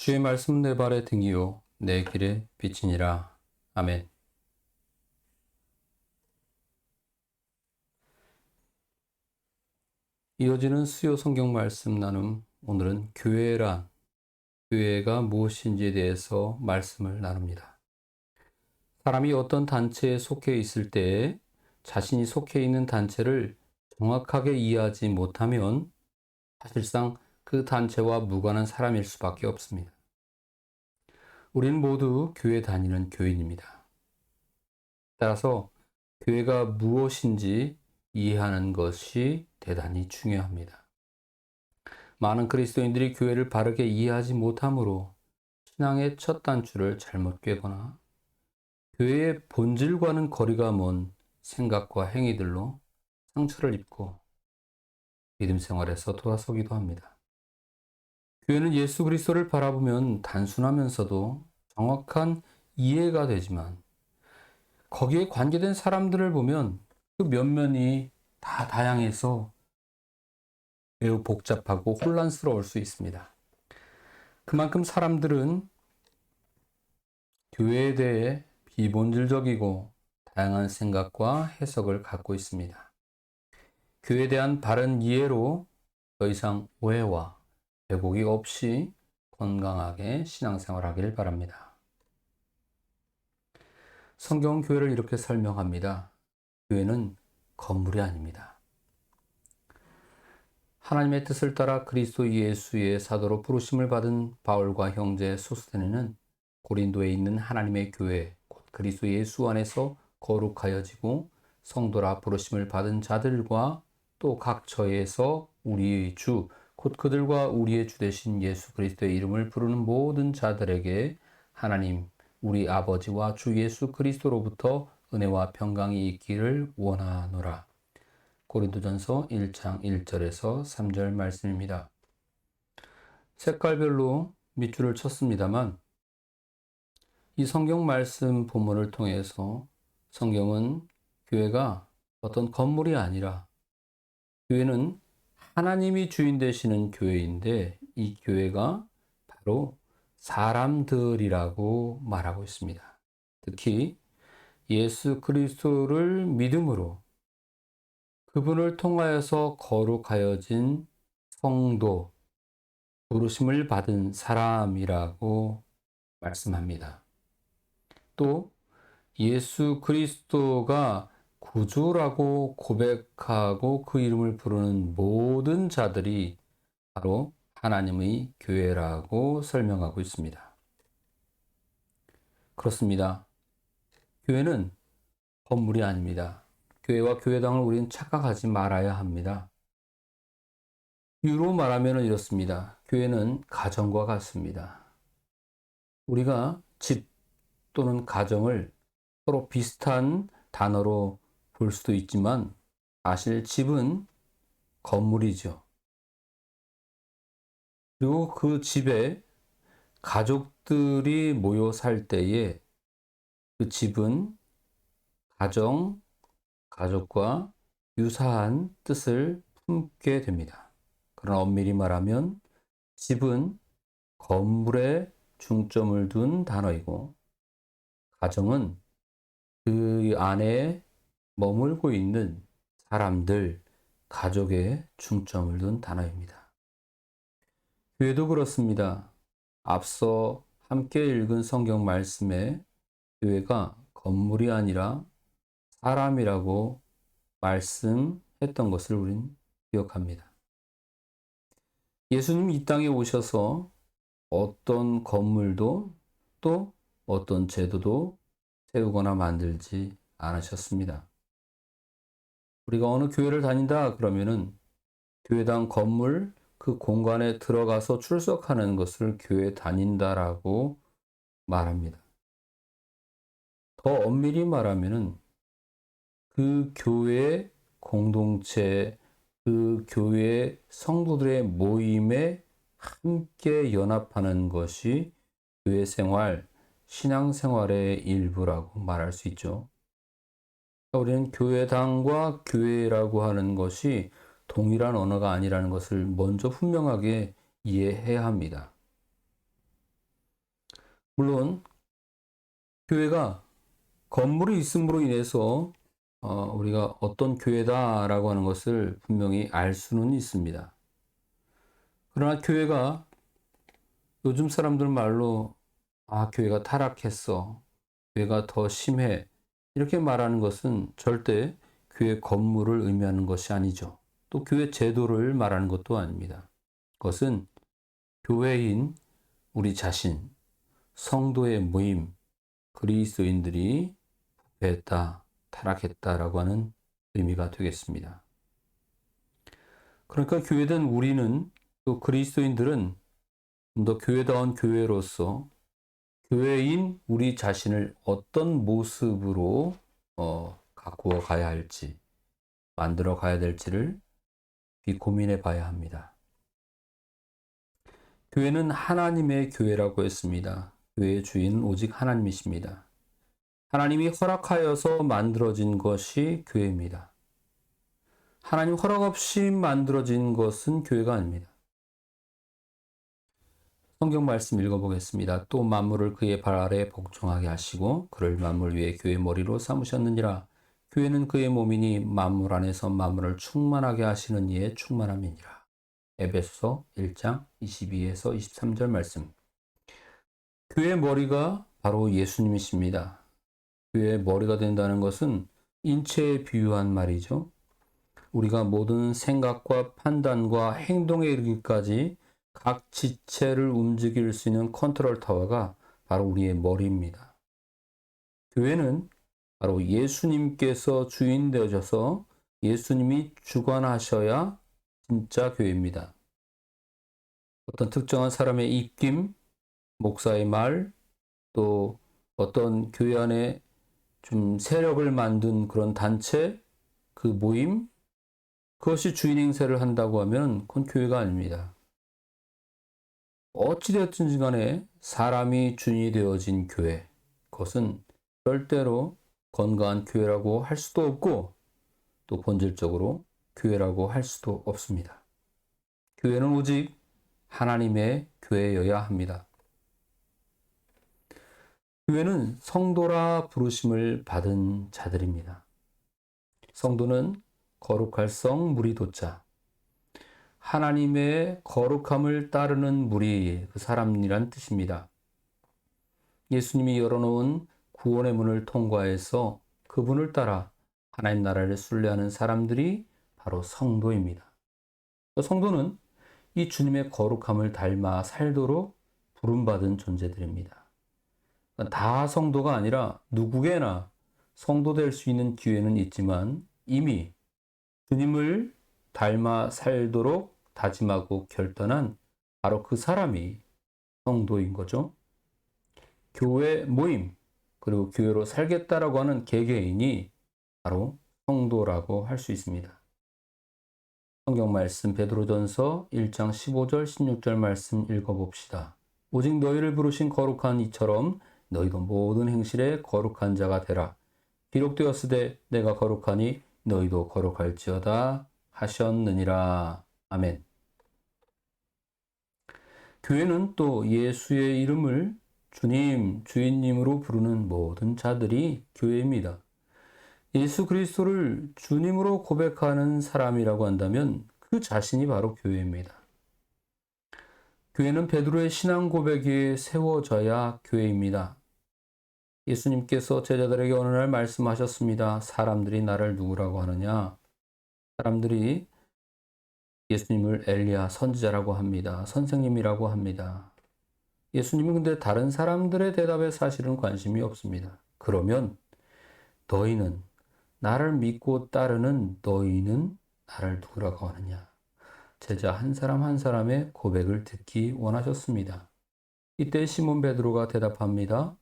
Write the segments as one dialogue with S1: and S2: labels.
S1: 주의 말씀 내 발의 등이요 내 길의 빛이니라. 아멘. 이어지는 수요 성경 말씀 나눔, 오늘은 교회가 무엇인지에 대해서 말씀을 나눕니다. 사람이 어떤 단체에 속해 있을 때 자신이 속해 있는 단체를 정확하게 이해하지 못하면 사실상 그 단체와 무관한 사람일 수밖에 없습니다. 우리는 모두 교회 다니는 교인입니다. 따라서 교회가 무엇인지 이해하는 것이 대단히 중요합니다. 많은 그리스도인들이 교회를 바르게 이해하지 못함으로 신앙의 첫 단추를 잘못 꿰거나 교회의 본질과는 거리가 먼 생각과 행위들로 상처를 입고 믿음 생활에서 돌아서기도 합니다. 교회는 예수 그리스도를 바라보면 단순하면서도 정확한 이해가 되지만 거기에 관계된 사람들을 보면 그 면면이 다 다양해서 매우 복잡하고 혼란스러울 수 있습니다. 그만큼 사람들은 교회에 대해 비본질적이고 다양한 생각과 해석을 갖고 있습니다. 교회에 대한 바른 이해로 더 이상 오해와 왜곡이 없이 건강하게 신앙생활하길 바랍니다. 성경은 교회를 이렇게 설명합니다. 교회는 건물이 아닙니다. 하나님의 뜻을 따라 그리스도 예수의 사도로 부르심을 받은 바울과 형제 소스데네는 고린도에 있는 하나님의 교회, 곧 그리스도 예수 안에서 거룩하여지고 성도라 부르심을 받은 자들과 또 각 처에서 우리의 주, 곧 그들과 우리의 주 되신 예수 그리스도의 이름을 부르는 모든 자들에게 하나님, 우리 아버지와 주 예수 그리스도로부터 은혜와 평강이 있기를 원하노라. 고린도전서 1장 1절에서 3절 말씀입니다. 색깔별로 밑줄을 쳤습니다만 이 성경 말씀 본문을 통해서 성경은 교회가 어떤 건물이 아니라 교회는 하나님이 주인 되시는 교회인데 이 교회가 바로 사람들이라고 말하고 있습니다. 특히 예수 그리스도를 믿음으로 그분을 통하여서 거룩하여진 성도, 부르심을 받은 사람이라고 말씀합니다. 또 예수 그리스도가 구주라고 고백하고 그 이름을 부르는 모든 자들이 바로 하나님의 교회라고 설명하고 있습니다. 그렇습니다. 교회는 건물이 아닙니다. 교회와 교회당을 우리는 착각하지 말아야 합니다. 유로 말하면 이렇습니다. 교회는 가정과 같습니다. 우리가 집 또는 가정을 서로 비슷한 단어로 볼 수도 있지만 사실 집은 건물이죠. 그리고 그 집에 가족들이 모여 살 때에 그 집은 가족과 유사한 뜻을 품게 됩니다. 그러나 엄밀히 말하면 집은 건물에 중점을 둔 단어이고 가정은 그 안에 머물고 있는 사람들, 가족에 중점을 둔 단어입니다. 교회도 그렇습니다. 앞서 함께 읽은 성경 말씀에 교회가 건물이 아니라 사람이라고 말씀했던 것을 우린 기억합니다. 예수님 이 땅에 오셔서 어떤 건물도 또 어떤 제도도 세우거나 만들지 않으셨습니다. 우리가 어느 교회를 다닌다 그러면은 교회당 건물 그 공간에 들어가서 출석하는 것을 교회 다닌다라고 말합니다. 더 엄밀히 말하면은 그 교회 공동체, 그 교회 성도들의 모임에 함께 연합하는 것이 교회 생활, 신앙 생활의 일부라고 말할 수 있죠. 우리는 교회당과 교회라고 하는 것이 동일한 언어가 아니라는 것을 먼저 분명하게 이해해야 합니다. 물론 교회가 건물이 있음으로 인해서 우리가 어떤 교회다라고 하는 것을 분명히 알 수는 있습니다. 그러나 교회가 요즘 사람들 말로 교회가 타락했어. 교회가 더 심해. 이렇게 말하는 것은 절대 교회 건물을 의미하는 것이 아니죠. 또 교회 제도를 말하는 것도 아닙니다. 그것은 교회인 우리 자신, 성도의 모임, 그리스도인들이 부패했다, 타락했다라고 하는 의미가 되겠습니다. 그러니까 교회된 우리는 또 그리스도인들은 좀 더 교회다운 교회로서 교회인 우리 자신을 어떤 모습으로 가꾸어 가야 할지, 만들어 가야 될지를 고민해 봐야 합니다. 교회는 하나님의 교회라고 했습니다. 교회의 주인은 오직 하나님이십니다. 하나님이 허락하여서 만들어진 것이 교회입니다. 하나님 허락 없이 만들어진 것은 교회가 아닙니다. 성경 말씀 읽어보겠습니다. 또 만물을 그의 발 아래 복종하게 하시고 그를 만물 위에 교회 머리로 삼으셨느니라. 교회는 그의 몸이니 만물 안에서 만물을 충만하게 하시는 이의 충만함이니라. 에베소서 1장 22에서 23절 말씀. 교회의 머리가 바로 예수님이십니다. 교회의 머리가 된다는 것은 인체에 비유한 말이죠. 우리가 모든 생각과 판단과 행동에 이르기까지 각 지체를 움직일 수 있는 컨트롤 타워가 바로 우리의 머리입니다. 교회는 바로 예수님께서 주인 되어져서 예수님이 주관하셔야 진짜 교회입니다. 어떤 특정한 사람의 입김, 목사의 말, 또 어떤 교회 안에 좀 세력을 만든 그런 단체, 그 모임, 그것이 주인 행세를 한다고 하면 그건 교회가 아닙니다. 어찌되었든지 간에 사람이 주인이 되어진 교회, 그것은 절대로 건강한 교회라고 할 수도 없고 또 본질적으로 교회라고 할 수도 없습니다. 교회는 오직 하나님의 교회여야 합니다. 교회는 성도라 부르심을 받은 자들입니다. 성도는 거룩할 성 무리 도자, 하나님의 거룩함을 따르는 무리, 그 사람이란 뜻입니다. 예수님이 열어놓은 구원의 문을 통과해서 그분을 따라 하나님 나라를 순례하는 사람들이 바로 성도입니다. 성도는 이 주님의 거룩함을 닮아 살도록 부름받은 존재들입니다. 다 성도가 아니라 누구에나 성도 될 수 있는 기회는 있지만 이미 주님을 닮아 살도록 다짐하고 결단한 바로 그 사람이 성도인 거죠. 교회 모임, 그리고 교회로 살겠다라고 하는 개개인이 바로 성도라고 할 수 있습니다. 성경 말씀 베드로전서 1장 15절 16절 말씀 읽어봅시다. 오직 너희를 부르신 거룩한 이처럼 너희도 모든 행실에 거룩한 자가 되라. 기록되었으되 내가 거룩하니 너희도 거룩할지어다 하셨느니라. 아멘. 교회는 또 예수의 이름을 주님, 주인님으로 부르는 모든 자들이 교회입니다. 예수 그리스도를 주님으로 고백하는 사람이라고 한다면 그 자신이 바로 교회입니다. 교회는 베드로의 신앙 고백에 세워져야 교회입니다. 예수님께서 제자들에게 어느 날 말씀하셨습니다. 사람들이 나를 누구라고 하느냐? 사람들이 예수님을 엘리야 선지자라고 합니다. 선생님이라고 합니다. 예수님은 근데 다른 사람들의 대답에 사실은 관심이 없습니다. 그러면 너희는 나를 믿고 따르는 너희는 나를 누구라고 하느냐? 제자 한 사람 한 사람의 고백을 듣기 원하셨습니다. 이때 시몬 베드로가 대답합니다.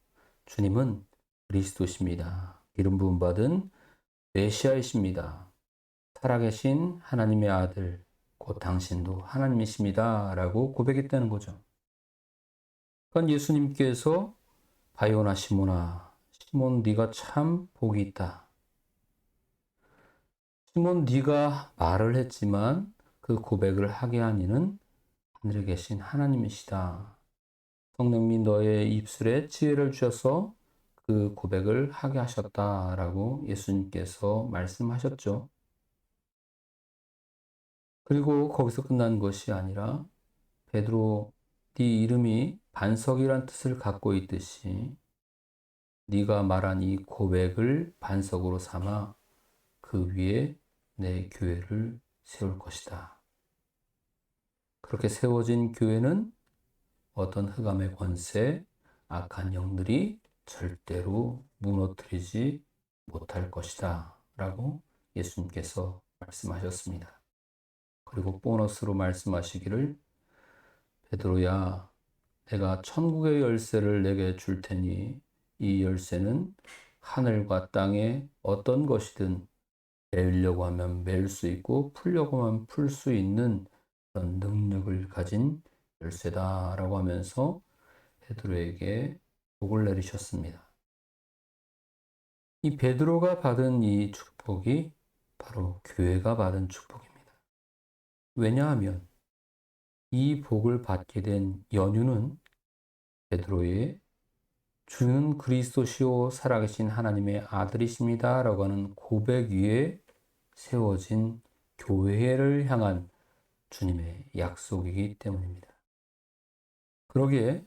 S1: 주님은 그리스도십니다. 기름 부음 받은 메시아이십니다. 살아계신 하나님의 아들, 곧 당신도 하나님이십니다. 라고 고백했다는 거죠. 그러니까 예수님께서 바요나 시몬아, 시몬 네가 참 복이 있다. 시몬 네가 말을 했지만 그 고백을 하게 한 이는 하늘에 계신 하나님이시다. 성령이 너의 입술에 지혜를 주셔서 그 고백을 하게 하셨다라고 예수님께서 말씀하셨죠. 그리고 거기서 끝난 것이 아니라 베드로, 네 이름이 반석이란 뜻을 갖고 있듯이 네가 말한 이 고백을 반석으로 삼아 그 위에 내 교회를 세울 것이다. 그렇게 세워진 교회는 어떤 흑암의 권세, 악한 영들이 절대로 무너뜨리지 못할 것이다. 라고 예수님께서 말씀하셨습니다. 그리고 보너스로 말씀하시기를 베드로야, 내가 천국의 열쇠를 내게 줄 테니 이 열쇠는 하늘과 땅에 어떤 것이든 매려고 하면 맬 수 있고 풀려고 하면 풀 수 있는 그런 능력을 가진 열쇠다라고 하면서 베드로에게 복을 내리셨습니다. 이 베드로가 받은 이 축복이 바로 교회가 받은 축복입니다. 왜냐하면 이 복을 받게 된 연유는 베드로의 주는 그리스도시요 살아계신 하나님의 아들이십니다 라고 하는 고백 위에 세워진 교회를 향한 주님의 약속이기 때문입니다. 그러기에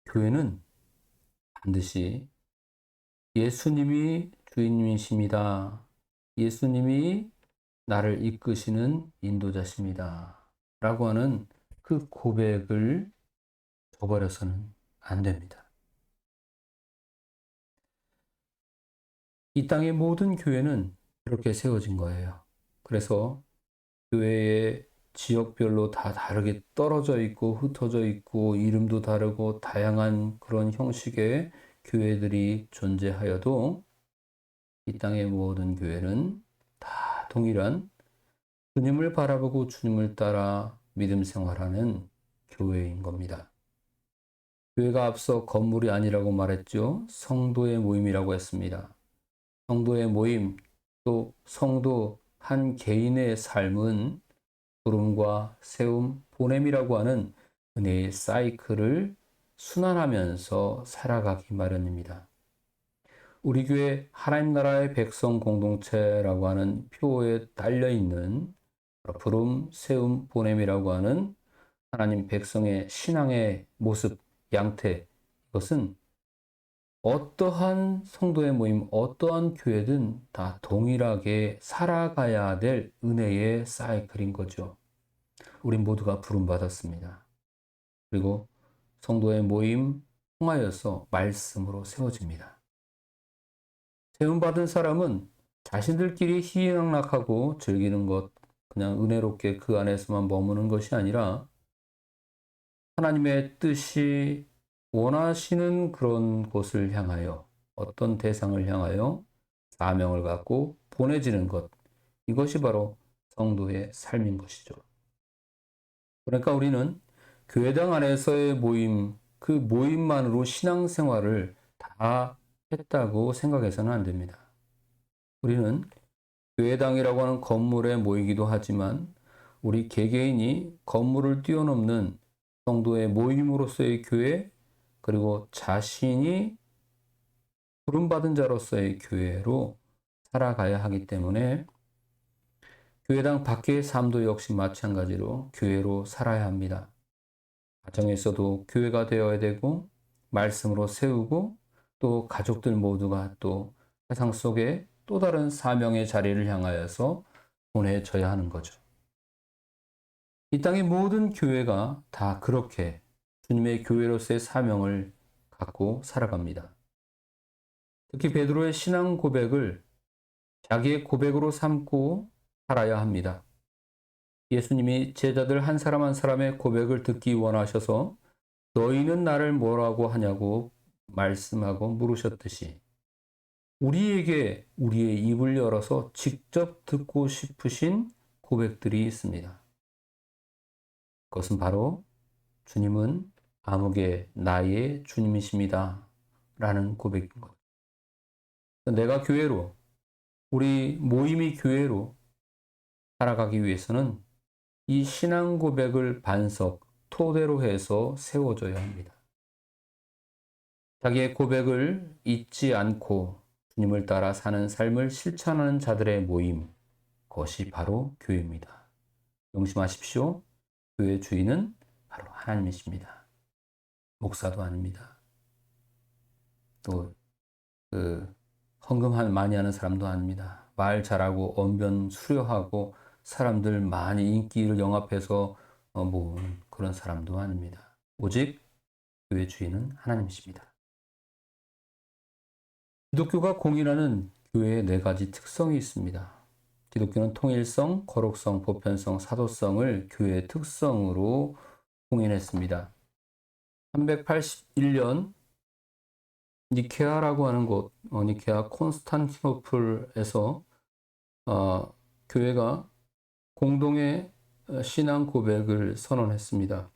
S1: 교회는 반드시 예수님이 주인이십니다. 예수님이 나를 이끄시는 인도자십니다. 라고 하는 그 고백을 저버려서는 안 됩니다. 이 땅의 모든 교회는 이렇게 세워진 거예요. 그래서 교회의 지역별로 다 다르게 떨어져 있고 흩어져 있고 이름도 다르고 다양한 그런 형식의 교회들이 존재하여도 이 땅의 모든 교회는 다 동일한 주님을 바라보고 주님을 따라 믿음 생활하는 교회인 겁니다. 교회가 앞서 건물이 아니라고 말했죠. 성도의 모임이라고 했습니다. 성도의 모임, 또 성도 한 개인의 삶은 부름과 세움, 보냄이라고 하는 은혜의 사이클을 순환하면서 살아가기 마련입니다. 우리 교회 하나님 나라의 백성 공동체라고 하는 표에 달려있는 부름, 세움, 보냄이라고 하는 하나님 백성의 신앙의 모습, 양태, 이것은 어떠한 성도의 모임, 어떠한 교회든 다 동일하게 살아가야 될 은혜의 사이클인 거죠. 우린 모두가 부름받았습니다. 그리고 성도의 모임 통하여서 말씀으로 세워집니다. 세움받은 사람은 자신들끼리 희희낙락하고 즐기는 것, 그냥 은혜롭게 그 안에서만 머무는 것이 아니라 하나님의 뜻이 원하시는 그런 곳을 향하여 어떤 대상을 향하여 사명을 갖고 보내지는 것, 이것이 바로 성도의 삶인 것이죠. 그러니까 우리는 교회당 안에서의 모임, 그 모임만으로 신앙생활을 다 했다고 생각해서는 안 됩니다. 우리는 교회당이라고 하는 건물에 모이기도 하지만 우리 개개인이 건물을 뛰어넘는 성도의 모임으로서의 교회, 그리고 자신이 부름받은 자로서의 교회로 살아가야 하기 때문에 교회당 밖의 삶도 역시 마찬가지로 교회로 살아야 합니다. 가정에서도 교회가 되어야 되고 말씀으로 세우고 또 가족들 모두가 또 세상 속에 또 다른 사명의 자리를 향하여서 보내져야 하는 거죠. 이 땅의 모든 교회가 다 그렇게 주님의 교회로서의 사명을 갖고 살아갑니다. 특히 베드로의 신앙 고백을 자기의 고백으로 삼고 살아야 합니다. 예수님이 제자들 한 사람 한 사람의 고백을 듣기 원하셔서 너희는 나를 뭐라고 하냐고 말씀하고 물으셨듯이 우리에게 우리의 입을 열어서 직접 듣고 싶으신 고백들이 있습니다. 그것은 바로 주님은 암흑의 나의 주님이십니다. 라는 고백인 것. 내가 교회로, 우리 모임이 교회로 살아가기 위해서는 이 신앙 고백을 반석, 토대로 해서 세워줘야 합니다. 자기의 고백을 잊지 않고 주님을 따라 사는 삶을 실천하는 자들의 모임, 그것이 바로 교회입니다. 명심하십시오. 교회 주인은 바로 하나님이십니다. 목사도 아닙니다. 또 헌금 많이 하는 사람도 아닙니다. 말 잘하고 언변 수려하고 사람들 많이 인기를 영합해서 모으는 그런 사람도 아닙니다. 오직 교회 주인은 하나님이십니다. 기독교가 공인하는 교회의 네 가지 특성이 있습니다. 기독교는 통일성, 거룩성, 보편성, 사도성을 교회의 특성으로 공인했습니다. 381년 니케아라고 하는 곳, 니케아 콘스탄티노플에서 교회가 공동의 신앙 고백을 선언했습니다.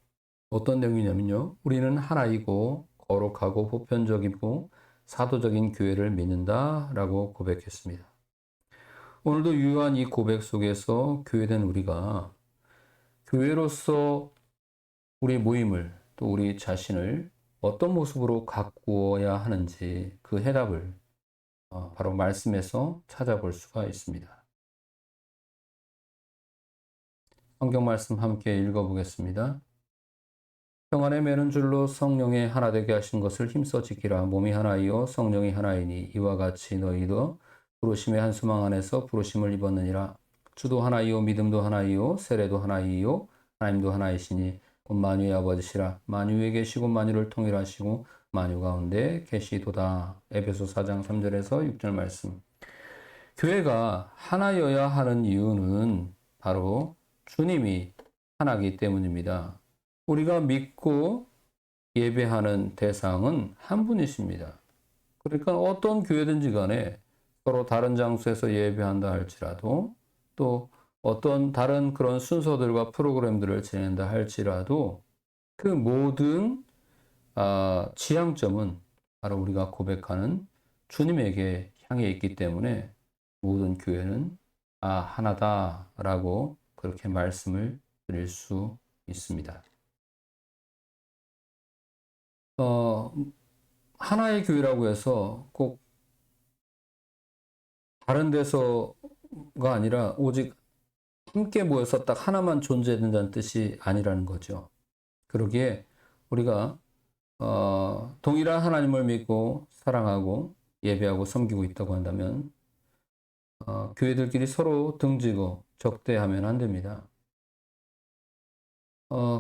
S1: 어떤 내용이냐면요. 우리는 하나이고 거룩하고 보편적이고 사도적인 교회를 믿는다 라고 고백했습니다. 오늘도 유효한 이 고백 속에서 교회된 우리가 교회로서 우리 모임을 또 우리 자신을 어떤 모습으로 가꾸어야 하는지 그 해답을 바로 말씀에서 찾아볼 수가 있습니다. 성경 말씀 함께 읽어보겠습니다. 평안에 매는 줄로 성령의 하나 되게 하신 것을 힘써 지키라. 몸이 하나이요 성령이 하나이니 이와 같이 너희도 부르심의 한 소망 안에서 부르심을 입었느니라. 주도 하나이요 믿음도 하나이요 세례도 하나이요 하나님도 하나이시니 곧 만유의 아버지시라. 만유에 계시고 만유를 통일하시고 만유 가운데 계시도다. 에베소 4장 3절에서 6절 말씀. 교회가 하나여야 하는 이유는 바로 주님이 하나이기 때문입니다. 우리가 믿고 예배하는 대상은 한 분이십니다. 그러니까 어떤 교회든지 간에 서로 다른 장소에서 예배한다 할지라도 또 어떤 다른 그런 순서들과 프로그램들을 진행한다 할지라도 그 모든 지향점은 바로 우리가 고백하는 주님에게 향해 있기 때문에 모든 교회는 하나다라고 그렇게 말씀을 드릴 수 있습니다. 하나의 교회라고 해서 꼭 다른 데서가 아니라 오직 함께 모여서 딱 하나만 존재한다는 뜻이 아니라는 거죠. 그러기에 우리가 동일한 하나님을 믿고 사랑하고 예배하고 섬기고 있다고 한다면 교회들끼리 서로 등지고 적대하면 안 됩니다.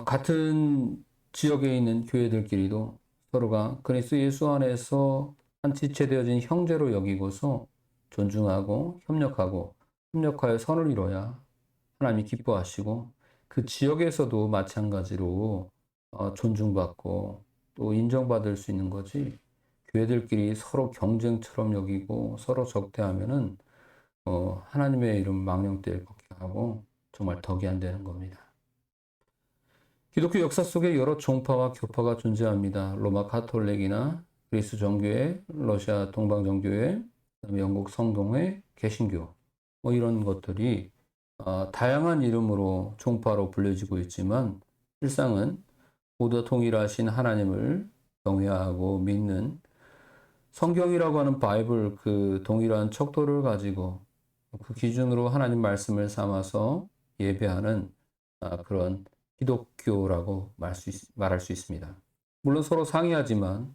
S1: 같은 지역에 있는 교회들끼리도 서로가 그리스도 예수 안에서 한 지체되어진 형제로 여기고서 존중하고 협력하여 선을 이뤄야 하나님이 기뻐하시고 그 지역에서도 마찬가지로 존중받고 또 인정받을 수 있는 거지. 교회들끼리 서로 경쟁처럼 여기고 서로 적대하면은 하나님의 이름 망령될 것 하고 정말 덕이 안 되는 겁니다. 기독교 역사 속에 여러 종파와 교파가 존재합니다. 로마 가톨릭이나 그리스 정교회, 러시아 동방 정교회, 영국 성동회, 개신교 이런 것들이 다양한 이름으로 종파로 불려지고 있지만 실상은 모두 동일하신 하나님을 경외하고 믿는 성경이라고 하는 바이블 그 동일한 척도를 가지고 그 기준으로 하나님 말씀을 삼아서 예배하는 그런 기독교라고 말할 수 있습니다. 물론 서로 상이하지만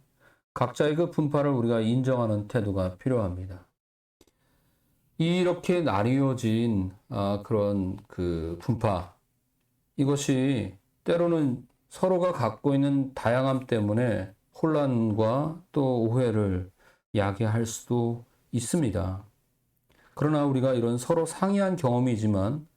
S1: 각자의 그 분파를 우리가 인정하는 태도가 필요합니다. 이렇게 나뉘어진 그런 그 분파, 이것이 때로는 서로가 갖고 있는 다양함 때문에 혼란과 또 오해를 야기할 수도 있습니다. 그러나 우리가 이런 서로 상이한 경험이지만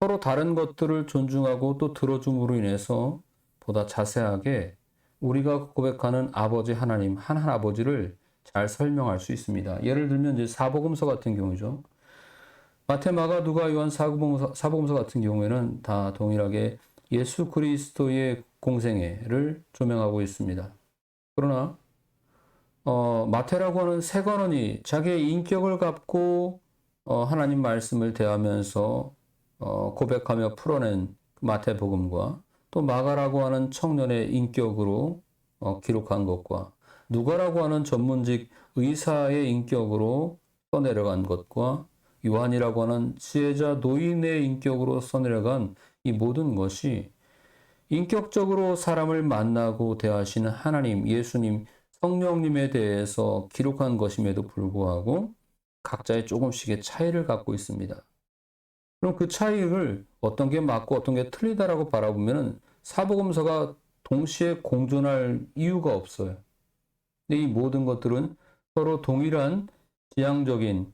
S1: 서로 다른 것들을 존중하고 또 들어줌으로 인해서 보다 자세하게 우리가 고백하는 아버지 하나님, 한 아버지를 잘 설명할 수 있습니다. 예를 들면 이제 사복음서 같은 경우죠. 마태, 마가, 누가, 요한 사복음서 같은 경우에는 다 동일하게 예수 그리스도의 공생애를 조명하고 있습니다. 그러나 마태라고 하는 세관원이 자기의 인격을 갖고 하나님 말씀을 대하면서 고백하며 풀어낸 마태복음과 또 마가라고 하는 청년의 인격으로 기록한 것과 누가라고 하는 전문직 의사의 인격으로 써내려간 것과 요한이라고 하는 지혜자 노인의 인격으로 써내려간 이 모든 것이 인격적으로 사람을 만나고 대하시는 하나님, 예수님, 성령님에 대해서 기록한 것임에도 불구하고 각자의 조금씩의 차이를 갖고 있습니다. 그럼 그 차이를 어떤 게 맞고 어떤 게 틀리다라고 바라보면 사복음서가 동시에 공존할 이유가 없어요. 근데 이 모든 것들은 서로 동일한 지향적인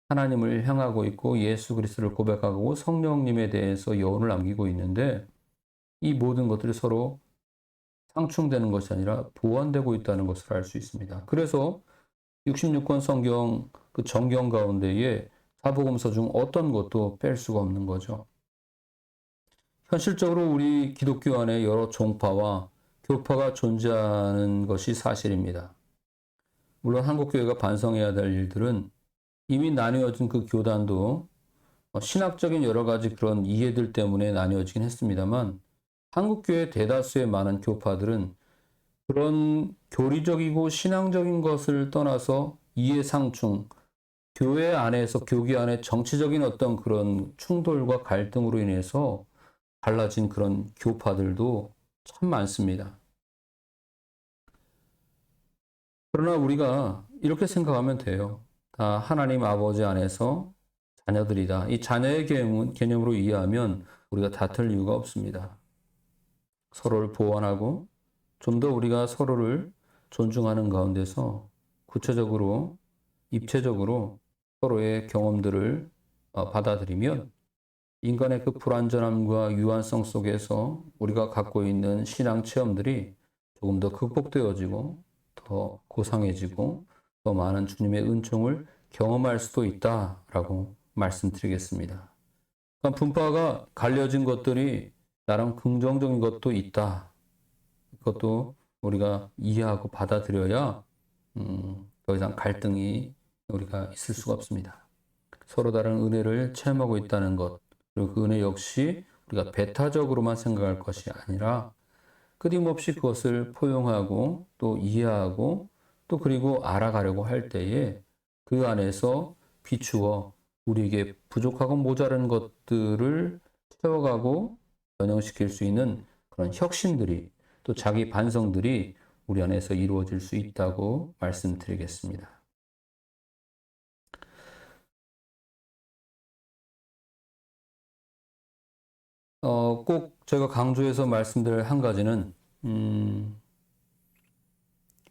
S1: 하나님을 향하고 있고 예수 그리스도를 고백하고 성령님에 대해서 여운을 남기고 있는데 이 모든 것들이 서로 상충되는 것이 아니라 보완되고 있다는 것을 알 수 있습니다. 그래서 66권 성경 그 정경 가운데에 사복음서 중 어떤 것도 뺄 수가 없는 거죠. 현실적으로 우리 기독교 안에 여러 종파와 교파가 존재하는 것이 사실입니다. 물론 한국교회가 반성해야 될 일들은 이미 나뉘어진 그 교단도 신학적인 여러 가지 그런 이해들 때문에 나뉘어지긴 했습니다만 한국교회 대다수의 많은 교파들은 그런 교리적이고 신앙적인 것을 떠나서 이해상충, 교회 안에서 교계 안에 정치적인 어떤 그런 충돌과 갈등으로 인해서 갈라진 그런 교파들도 참 많습니다. 그러나 우리가 이렇게 생각하면 돼요. 다 하나님 아버지 안에서 자녀들이다. 이 자녀의 개념으로 이해하면 우리가 다툴 이유가 없습니다. 서로를 보완하고 좀 더 우리가 서로를 존중하는 가운데서 구체적으로, 입체적으로 서로의 경험들을 받아들이면 인간의 그 불완전함과 유한성 속에서 우리가 갖고 있는 신앙 체험들이 조금 더 극복되어지고 더 고상해지고 더 많은 주님의 은총을 경험할 수도 있다라고 말씀드리겠습니다. 그러니까 분파가 갈려진 것들이 나름 긍정적인 것도 있다. 그것도 우리가 이해하고 받아들여야 더 이상 갈등이 우리가 있을 수가 없습니다. 서로 다른 은혜를 체험하고 있다는 것, 그리고 그 은혜 역시 우리가 배타적으로만 생각할 것이 아니라 끊임없이 그것을 포용하고 또 이해하고 또 그리고 알아가려고 할 때에 그 안에서 비추어 우리에게 부족하고 모자란 것들을 채워가고 변형시킬 수 있는 그런 혁신들이 또 자기 반성들이 우리 안에서 이루어질 수 있다고 말씀드리겠습니다. 꼭 제가 강조해서 말씀드릴 한 가지는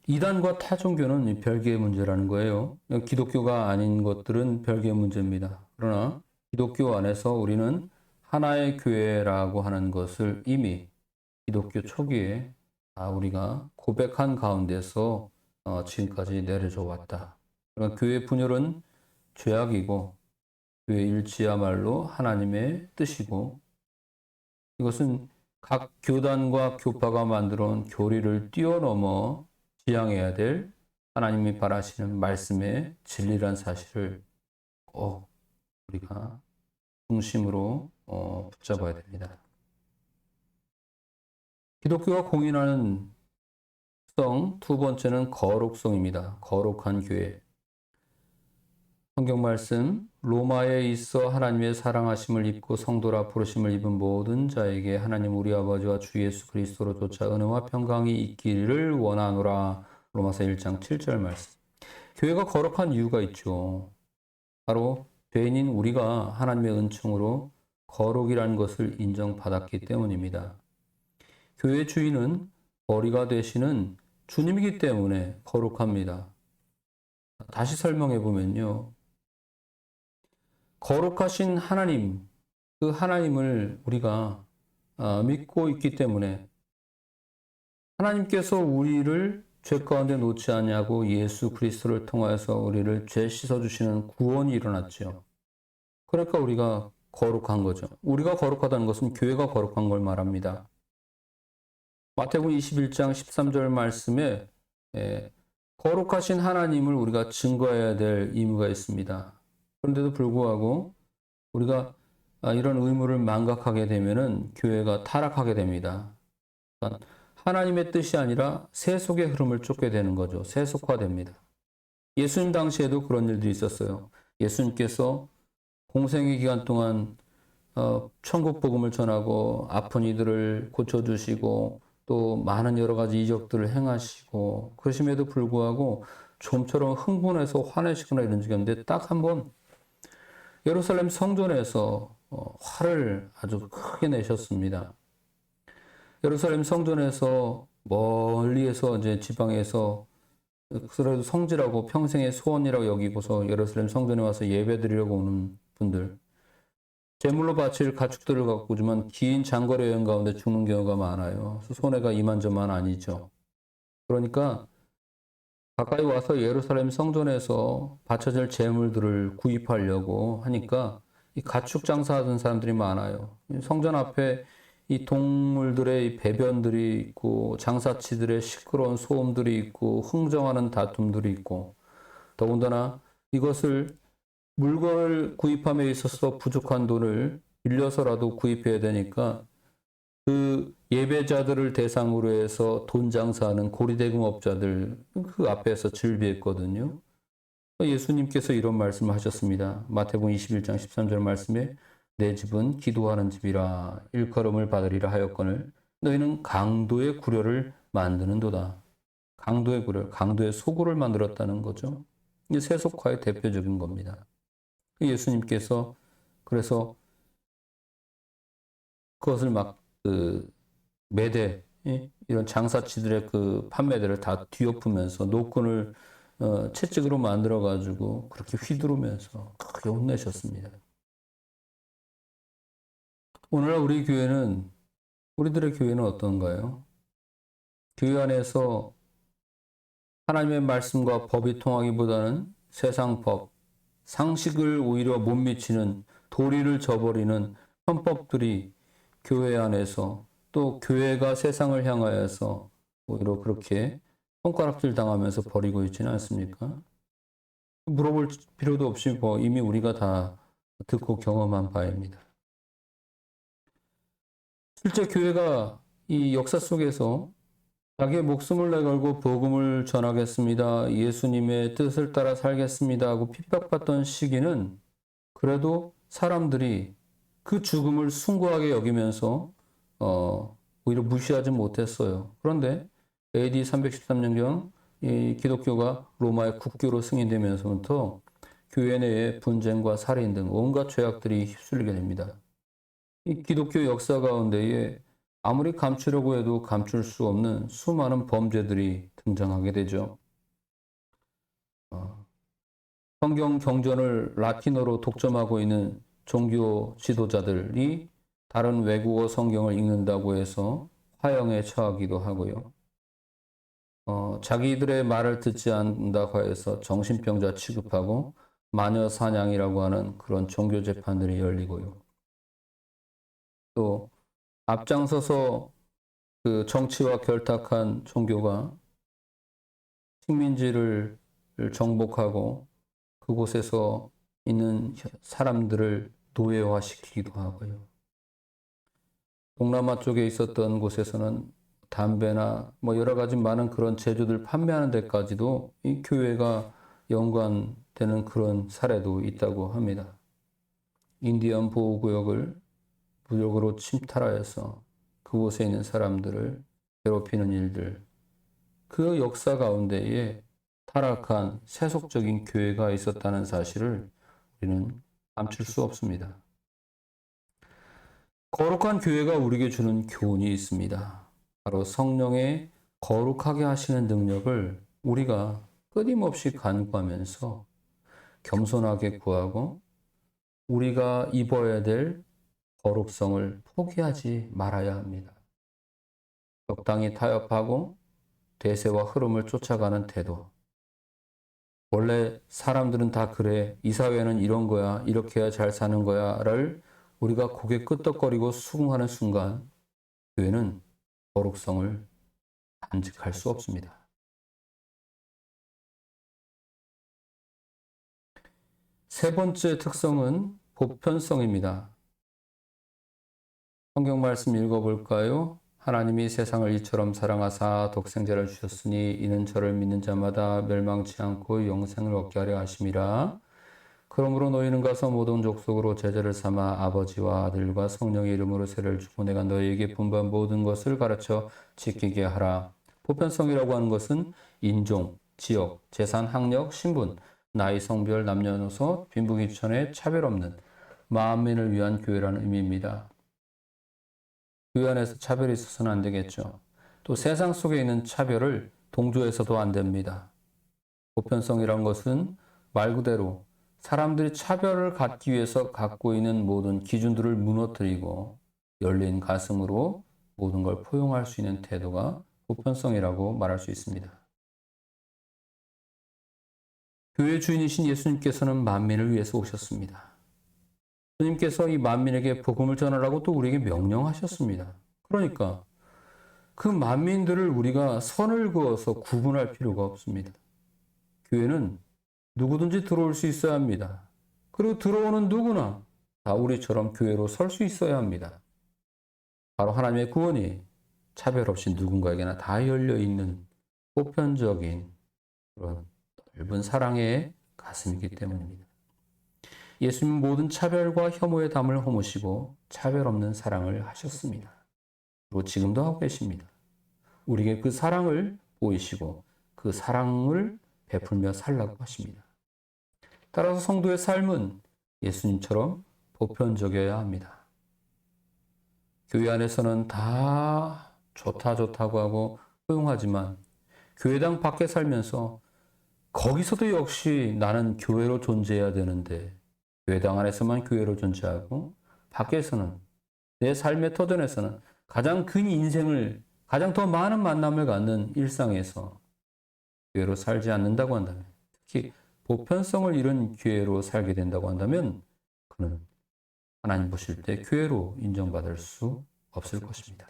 S1: 이단과 타종교는 별개의 문제라는 거예요. 기독교가 아닌 것들은 별개의 문제입니다. 그러나 기독교 안에서 우리는 하나의 교회라고 하는 것을 이미 기독교 초기에 우리가 고백한 가운데서 지금까지 내려져 왔다. 그러니까 교회 분열은 죄악이고 교회 일치야말로 하나님의 뜻이고 이것은 각 교단과 교파가 만들어 온 교리를 뛰어넘어 지향해야 될 하나님이 바라시는 말씀의 진리란 사실을 꼭 우리가 중심으로 붙잡아야 됩니다. 기독교가 공인하는 성 두 번째는 거룩성입니다. 거룩한 교회. 성경 말씀 로마에 있어 하나님의 사랑하심을 입고 성도라 부르심을 입은 모든 자에게 하나님 우리 아버지와 주 예수 그리스도로 조차 은혜와 평강이 있기를 원하노라. 로마서 1장 7절 말씀. 교회가 거룩한 이유가 있죠. 바로 죄인인 우리가 하나님의 은총으로 거룩이라는 것을 인정받았기 때문입니다. 교회 주인은 머리가 되시는 주님이기 때문에 거룩합니다. 다시 설명해 보면요. 거룩하신 하나님, 그 하나님을 우리가 믿고 있기 때문에 하나님께서 우리를 죄 가운데 놓지 않냐고 예수 그리스도를 통하여서 우리를 죄 씻어주시는 구원이 일어났죠. 그러니까 우리가 거룩한 거죠. 우리가 거룩하다는 것은 교회가 거룩한 걸 말합니다. 마태복음 21장 13절 말씀에 거룩하신 하나님을 우리가 증거해야 될 의무가 있습니다. 그런데도 불구하고 우리가 이런 의무를 망각하게 되면은 교회가 타락하게 됩니다. 그러니까 하나님의 뜻이 아니라 세속의 흐름을 쫓게 되는 거죠. 세속화됩니다. 예수님 당시에도 그런 일들이 있었어요. 예수님께서 공생의 기간 동안 천국 복음을 전하고 아픈 이들을 고쳐주시고 또 많은 여러 가지 이적들을 행하시고 그러심에도 불구하고 좀처럼 흥분해서 화내시거나 이런 적이 없는데 딱 한 번 예루살렘 성전에서 화를 아주 크게 내셨습니다. 예루살렘 성전에서 멀리에서 이제 지방에서 그래도 성지라고 평생의 소원이라고 여기고서 예루살렘 성전에 와서 예배드리려고 오는 분들, 제물로 바칠 가축들을 갖고 오지만 긴 장거리 여행 가운데 죽는 경우가 많아요. 손해가 이만저만 아니죠. 그러니까 가까이 와서 예루살렘 성전에서 바쳐질 제물들을 구입하려고 하니까 이 가축 장사하던 사람들이 많아요. 성전 앞에 이 동물들의 이 배변들이 있고 장사치들의 시끄러운 소음들이 있고 흥정하는 다툼들이 있고 더군다나 이것을 물건을 구입함에 있어서 부족한 돈을 빌려서라도 구입해야 되니까 그 예배자들을 대상으로 해서 돈 장사하는 고리대금업자들 그 앞에서 즐비했거든요. 예수님께서 이런 말씀을 하셨습니다. 마태복음 21장 13절 말씀에 내 집은 기도하는 집이라 일컬음을 받으리라 하였거늘 너희는 강도의 구려를 만드는도다. 강도의 구려, 강도의 소굴을 만들었다는 거죠. 이게 세속화의 대표적인 겁니다. 예수님께서 그래서 그것을 막 매대 이런 장사치들의 그 판매대를 다 뒤엎으면서 노끈을 채찍으로 만들어 가지고 그렇게 휘두르면서 크게 혼내셨습니다. 오늘날 우리들의 교회는 어떤가요? 교회 안에서 하나님의 말씀과 법이 통하기보다는 세상 법, 상식을 오히려 못 미치는 도리를 저버리는 헌법들이 교회 안에서 또 교회가 세상을 향하여서 오히려 그렇게 손가락질 당하면서 버리고 있지는 않습니까? 물어볼 필요도 없이 이미 우리가 다 듣고 경험한 바입니다. 실제 교회가 이 역사 속에서 자기의 목숨을 내걸고 복음을 전하겠습니다. 예수님의 뜻을 따라 살겠습니다. 하고 핍박받던 시기는 그래도 사람들이 그 죽음을 숭고하게 여기면서 오히려 무시하지 못했어요. 그런데 AD 313년경 이 기독교가 로마의 국교로 승인되면서부터 교회 내에 분쟁과 살인 등 온갖 죄악들이 휩쓸리게 됩니다. 이 기독교 역사 가운데에 아무리 감추려고 해도 감출 수 없는 수많은 범죄들이 등장하게 되죠. 성경 경전을 라틴어로 독점하고 있는 종교 지도자들이 다른 외국어 성경을 읽는다고 해서 화형에 처하기도 하고요. 자기들의 말을 듣지 않는다고 해서 정신병자 취급하고 마녀 사냥이라고 하는 그런 종교 재판들이 열리고요. 또 앞장서서 그 정치와 결탁한 종교가 식민지를 정복하고 그곳에서 있는 사람들을 노예화시키기도 하고요. 동남아 쪽에 있었던 곳에서는 담배나 여러 가지 많은 그런 제조들 판매하는 데까지도 이 교회가 연관되는 그런 사례도 있다고 합니다. 인디언 보호구역을 무력으로 침탈하여서 그곳에 있는 사람들을 괴롭히는 일들, 그 역사 가운데에 타락한 세속적인 교회가 있었다는 사실을 우리는 감출 수 없습니다. 거룩한 교회가 우리에게 주는 교훈이 있습니다. 바로 성령의 거룩하게 하시는 능력을 우리가 끊임없이 간구하면서 겸손하게 구하고 우리가 입어야 될 거룩성을 포기하지 말아야 합니다. 적당히 타협하고 대세와 흐름을 쫓아가는 태도. 원래 사람들은 다 그래. 이 사회는 이런 거야. 이렇게 해야 잘 사는 거야를 우리가 고개 끄덕거리고 수긍하는 순간 교회는 거룩성을 간직할 수 없습니다. 세 번째 특성은 보편성입니다. 성경 말씀 읽어볼까요? 하나님이 세상을 이처럼 사랑하사 독생자를 주셨으니 이는 저를 믿는 자마다 멸망치 않고 영생을 얻게 하려 하심이라. 그러므로 너희는 가서 모든 족속으로 제자를 삼아 아버지와 아들과 성령의 이름으로 세례를 주고 내가 너희에게 분부한 모든 것을 가르쳐 지키게 하라. 보편성이라고 하는 것은 인종, 지역, 재산, 학력, 신분, 나이, 성별, 남녀노소, 빈부귀천에 차별 없는 만민을 위한 교회라는 의미입니다. 교회 안에서 차별이 있어서는 안 되겠죠. 또 세상 속에 있는 차별을 동조해서도 안 됩니다. 보편성이란 것은 말 그대로 사람들이 차별을 갖기 위해서 갖고 있는 모든 기준들을 무너뜨리고 열린 가슴으로 모든 걸 포용할 수 있는 태도가 보편성이라고 말할 수 있습니다. 교회 주인이신 예수님께서는 만민을 위해서 오셨습니다. 주님께서 이 만민에게 복음을 전하라고 또 우리에게 명령하셨습니다. 그러니까 그 만민들을 우리가 선을 그어서 구분할 필요가 없습니다. 교회는 누구든지 들어올 수 있어야 합니다. 그리고 들어오는 누구나 다 우리처럼 교회로 설 수 있어야 합니다. 바로 하나님의 구원이 차별 없이 누군가에게나 다 열려있는 보편적인 그런 넓은 사랑의 가슴이기 때문입니다. 예수님은 모든 차별과 혐오의 담을 허무시고 차별 없는 사랑을 하셨습니다. 그리고 지금도 하고 계십니다. 우리에게 그 사랑을 보이시고 그 사랑을 베풀며 살라고 하십니다. 따라서 성도의 삶은 예수님처럼 보편적이어야 합니다. 교회 안에서는 다 좋다고 하고 허용하지만 교회당 밖에 살면서 거기서도 역시 나는 교회로 존재해야 되는데 교회당 안에서만 교회로 존재하고 밖에서는 내 삶의 터전에서는 가장 긴 인생을 가장 더 많은 만남을 갖는 일상에서 교회로 살지 않는다고 한다면 특히 보편성을 잃은 교회로 살게 된다고 한다면 그는 하나님 보실 때 교회로 인정받을 수 없을 것입니다.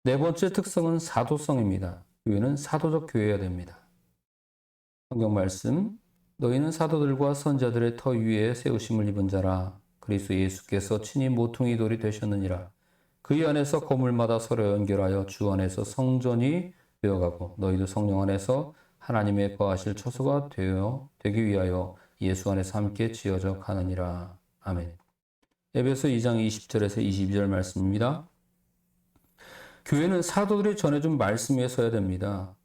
S1: 네 번째 특성은 사도성입니다. 교회는 사도적 교회여야 됩니다. 성경 말씀 너희는 사도들과 선자들의 터 위에 세우심을 입은 자라. 그리스도 예수께서 친히 모퉁이 돌이 되셨느니라. 그의 안에서 건물마다 서로 연결하여 주 안에서 성전이 되어가고 너희도 성령 안에서 하나님의 거하실 처소가 되기 위하여 예수 안에서 함께 지어져 가느니라. 아멘. 에베소 2장 20절에서 22절 말씀입니다. 교회는 사도들이 전해준 말씀 위에 서야 됩니다.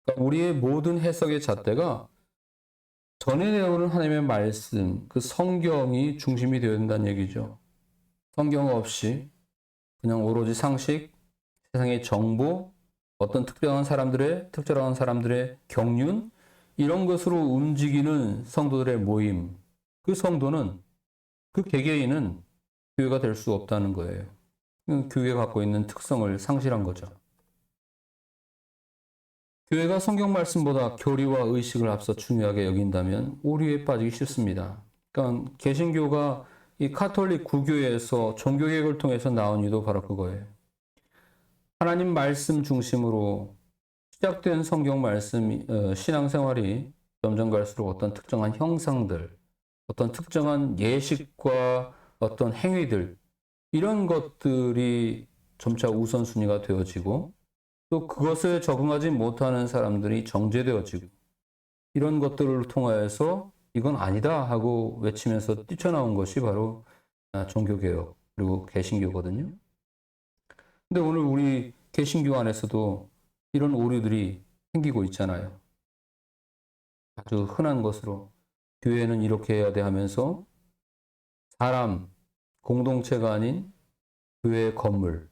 S1: 그러니까 우리의 모든 해석의 잣대가 전해내오는 하나님의 말씀, 그 성경이 중심이 되어야 된다는 얘기죠. 성경 없이 그냥 오로지 상식, 세상의 정보, 어떤 특정한 사람들의 경륜, 이런 것으로 움직이는 성도들의 모임, 그 성도는, 그 개개인은 교회가 될 수 없다는 거예요. 교회가 갖고 있는 특성을 상실한 거죠. 교회가 성경 말씀보다 교리와 의식을 앞서 중요하게 여긴다면 오류에 빠지기 쉽습니다. 그러니까 개신교가 이 카톨릭 구교에서 종교개혁을 통해서 나온 이유도 바로 그거예요. 하나님 말씀 중심으로 시작된 성경 말씀, 신앙생활이 점점 갈수록 어떤 특정한 형상들, 어떤 특정한 예식과 어떤 행위들, 이런 것들이 점차 우선순위가 되어지고 또 그것에 적응하지 못하는 사람들이 정죄되어지고 이런 것들을 통하여서 이건 아니다 하고 외치면서 뛰쳐나온 것이 바로 종교개혁 그리고 개신교거든요. 근데 오늘 우리 개신교 안에서도 이런 오류들이 생기고 있잖아요. 아주 흔한 것으로 교회는 이렇게 해야 돼 하면서 사람, 공동체가 아닌 교회의 건물,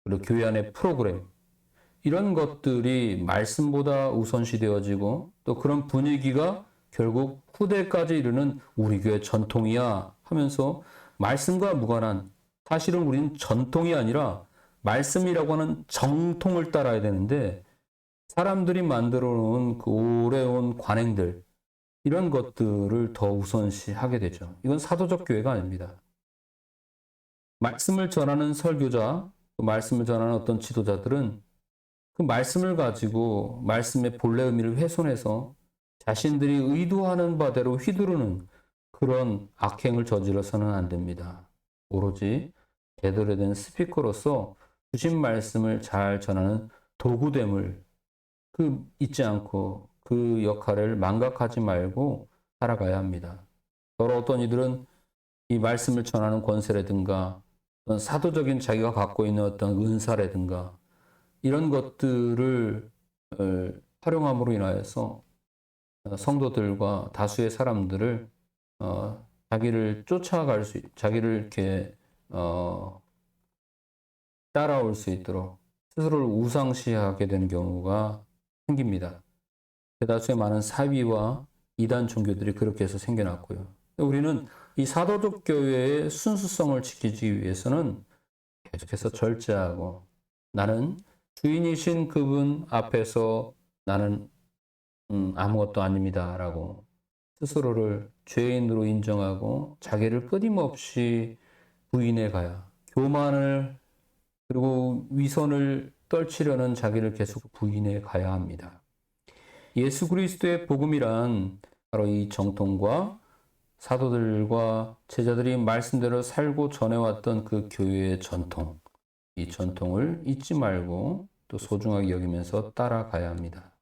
S1: 그리고 교회 안의 프로그램 이런 것들이 말씀보다 우선시 되어지고 또 그런 분위기가 결국 후대까지 이르는 우리 교회 전통이야 하면서 말씀과 무관한 사실은 우리는 전통이 아니라 말씀이라고 하는 정통을 따라야 되는데 사람들이 만들어 놓은 그 오래온 관행들 이런 것들을 더 우선시하게 되죠. 이건 사도적 교회가 아닙니다. 말씀을 전하는 설교자, 말씀을 전하는 어떤 지도자들은 그 말씀을 가지고 말씀의 본래 의미를 훼손해서 자신들이 의도하는 바대로 휘두르는 그런 악행을 저질러서는 안 됩니다. 오로지 제대로 된 스피커로서 주신 말씀을 잘 전하는 도구됨을 잊지 않고 그 역할을 망각하지 말고 살아가야 합니다. 더러 어떤 이들은 이 말씀을 전하는 권세라든가 어떤 사도적인 자기가 갖고 있는 어떤 은사라든가 이런 것들을 활용함으로 인하여서 성도들과 다수의 사람들을 자기를 쫓아갈 자기를 이렇게 따라올 수 있도록 스스로를 우상시하게 되는 경우가 생깁니다. 대다수의 많은 사위와 이단 종교들이 그렇게 해서 생겨났고요. 우리는 이 사도적 교회의 순수성을 지키기 위해서는 계속해서 절제하고 나는 주인이신 그분 앞에서 나는 아무것도 아닙니다라고 스스로를 죄인으로 인정하고 자기를 끊임없이 부인해 가야 교만을 그리고 위선을 떨치려는 자기를 계속 부인해 가야 합니다. 예수 그리스도의 복음이란 바로 이 정통과 사도들과 제자들이 말씀대로 살고 전해왔던 그 교회의 전통, 이 전통을 잊지 말고 또 소중하게 여기면서 따라가야 합니다.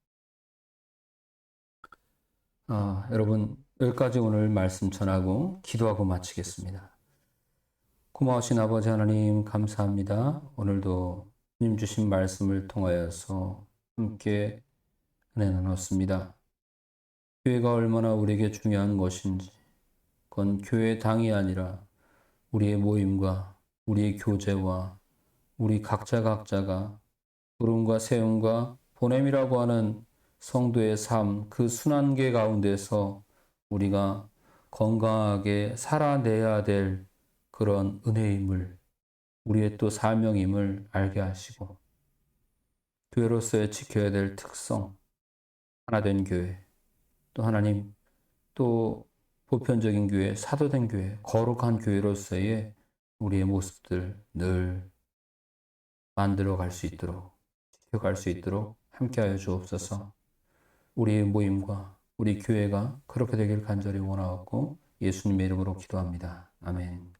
S1: 여러분 여기까지 오늘 말씀 전하고 기도하고 마치겠습니다. 고마우신 아버지 하나님 감사합니다. 오늘도 주님 주신 말씀을 통하여서 함께 은혜 나눴습니다. 교회가 얼마나 우리에게 중요한 것인지 그건 교회 당이 아니라 우리의 모임과 우리의 교제와 우리 각자가 부름과 세움과 보냄이라고 하는 성도의 삶, 그 순환계 가운데서 우리가 건강하게 살아내야 될 그런 은혜임을, 우리의 또 사명임을 알게 하시고 교회로서의 지켜야 될 특성, 하나된 교회, 또 하나님, 또 보편적인 교회, 사도된 교회, 거룩한 교회로서의 우리의 모습들 늘 만들어 갈 수 있도록, 지켜갈 수 있도록 함께하여 주옵소서. 우리의 모임과 우리 교회가 그렇게 되길 간절히 원하옵고 예수님의 이름으로 기도합니다. 아멘.